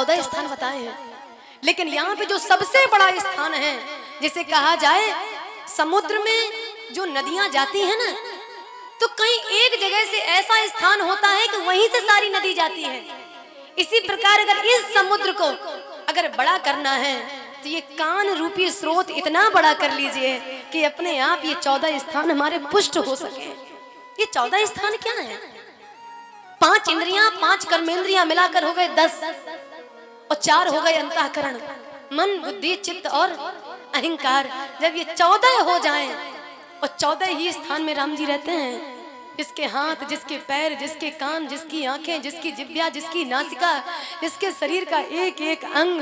14 स्थान बताए हैं, लेकिन यहाँ पे जो सबसे बड़ा स्थान है, जिसे कहा जाए समुद्र में जो नदियां जाती हैं ना, तो कहीं एक जगह से ऐसा स्थान होता है कि वहीं से सारी नदी जाती है। इसी प्रकार अगर इस समुद्र को अगर बड़ा करना है तो ये कान रूपी स्रोत इतना बड़ा कर लीजिए कि अपने आप ये 14 स्थान हमारे पुष्ट हो सके। ये 14 स्थान क्या है? 5 इंद्रियां 5 कर्मेंद्रियां मिलाकर हो गए 10 और 4 हो गए अंतःकरण, मन बुद्धि चित्त और अहंकार। जब ये 14 हो जाएं और 14 ही स्थान में राम जी रहते हैं, जिसके हाथ, जिसके पैर, जिसके कान, जिसकी आंखें, जिसकी जिह्वा, जिसकी नासिका, जिसके शरीर का एक एक अंग,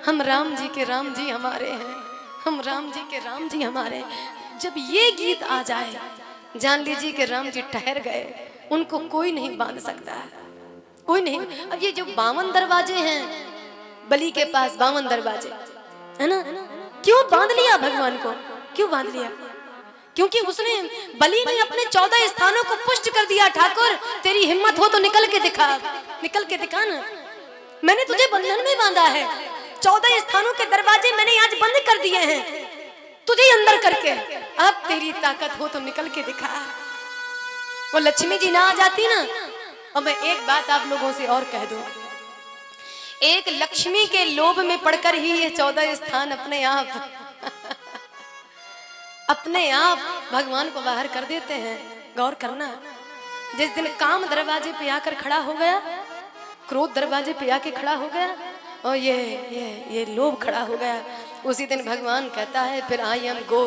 हम राम जी के राम जी हमारे हैं, हम राम जी के राम जी हमारे हैं। जब ये गीत आ जाए जान लीजिए कि राम जी ठहर गए, उनको कोई नहीं बांध सकता है, कोई नहीं। अब ये जो 52 दरवाजे हैं बलि के पास, 52 दरवाजे है ना, क्यों बांध लिया भगवान को? क्यों बांध लिया? क्योंकि उसने बलि ने अपने 14 स्थानों को पुष्ट कर दिया। ठाकुर तेरी हिम्मत हो तो निकल के दिखा, निकल के दिखा ना, मैंने तुझे बंधन में बांधा है, 14 स्थानों के दरवाजे मैंने आज बंद कर दिए हैं तुझे अंदर करके, अब तेरी ताकत हो तो निकल के दिखा। वो लक्ष्मी जी ना आ जाती ना। और मैं एक बात आप लोगों से और कह दूं, एक लक्ष्मी के लोभ में पड़कर ही ये 14 स्थान अपने आप भगवान को बाहर कर देते हैं। गौर करना, जिस दिन काम दरवाजे पे आकर खड़ा हो गया, क्रोध दरवाजे पे आके खड़ा हो गया और ये लोभ खड़ा हो गया, उसी दिन भगवान कहता है फिर आई एम गो,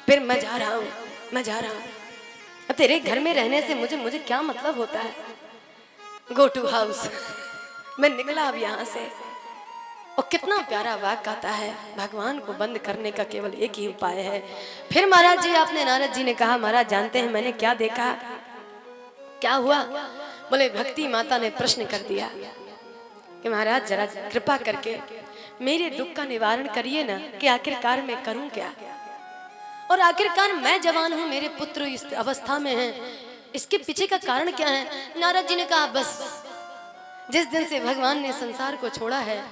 फिर मैं जा रहा हूँ, मैं जा रहा हूँ। तेरे घर में रहने से मुझे क्या मतलब होता है? गो टू हाउस, मैं निकला अब यहाँ से। और कितना प्यारा वाक्य आता है, भगवान को बंद करने का केवल एक ही उपाय है। फिर महाराज जी, आपने, नारद जी ने कहा महाराज जानते हैं मैंने क्या देखा? क्या हुआ? बोले भक्ति माता ने प्रश्न कर दिया कि महाराज जरा कृपा करके मेरे दुख का निवारण करिए ना, कि आखिरकार मैं करूं क्या, और आखिरकार मैं जवान हूं, मेरे पुत्र इस अवस्था में हैं, इसके पीछे का कारण क्या है? नारद जी ने कहा बस जिस दिन से भगवान ने संसार को छोड़ा है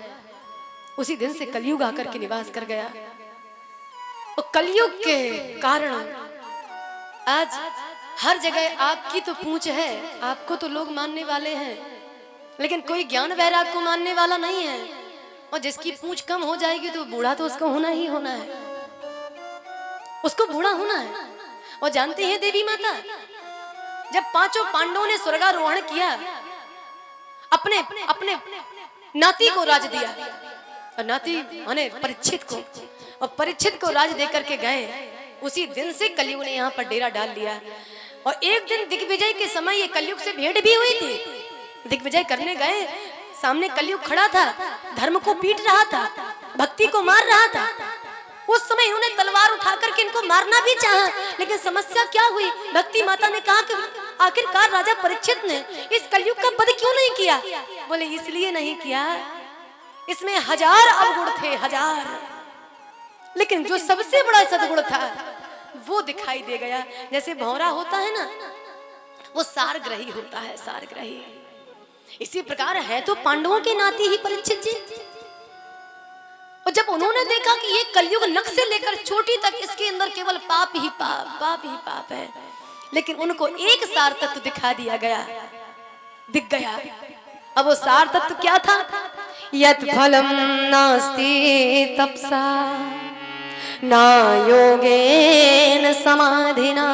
उसी दिन से कलयुग आकर के निवास कर गया, और कलयुग के कारण आज हर जगह आपकी तो पूंछ है, आपको तो लोग मानने वाले हैं, लेकिन कोई ज्ञान वैराग को मानने वाला नहीं है। और जिसकी पूंछ कम हो जाएगी तो बूढ़ा तो उसको होना ही होना है, उसको बूढ़ा होना है। और जानते हैं देवी माता, जब 5 पांडवों ने स्वर्गारोहण किया, अपने अपने नाती को राज दिया, और नाती माने परीक्षित को, और परीक्षित को राज देकर के गए, उसी दिन से कलयुग ने यहाँ पर डेरा डाल लिया। और एक दिन दिग्विजय के समय ये कलयुग से भेंट भी हुई थी। दिग्विजय करने गए, सामने कलयुग खड़ा था, धर्म को पीट रहा था, भक्ति को मार रहा था। उस समय इन्होंने तलवार उठाकर के इनको मारना भी चाहा, लेकिन समस्या क्या हुई? भक्ति माता ने कहा कि आखिरकार राजा परीक्षित ने इस कलयुग का वध क्यों नहीं किया? बोले इसलिए नहीं किया, इसमें 1000 अवगुण थे, 1000, लेकिन जो सबसे बड़ा सद्गुण था वो दिखाई दे गया। जैसे भौरा होता है ना, वो सारग्रही होता है, सारग्रही। इसी प्रकार है तो पांडवों के नाती ही परीक्षित जी। और जब उन्होंने देखा कि ये कलयुग नख से लेकर चोटी तक इसके अंदर केवल पाप ही पाप, पाप ही पाप है, लेकिन उनको एक सार तत्व दिखा दिया गया, दिख गया। अब वो सार तत्व क्या था? यत् फलम नास्ति तपसा ना योगेन समाधिना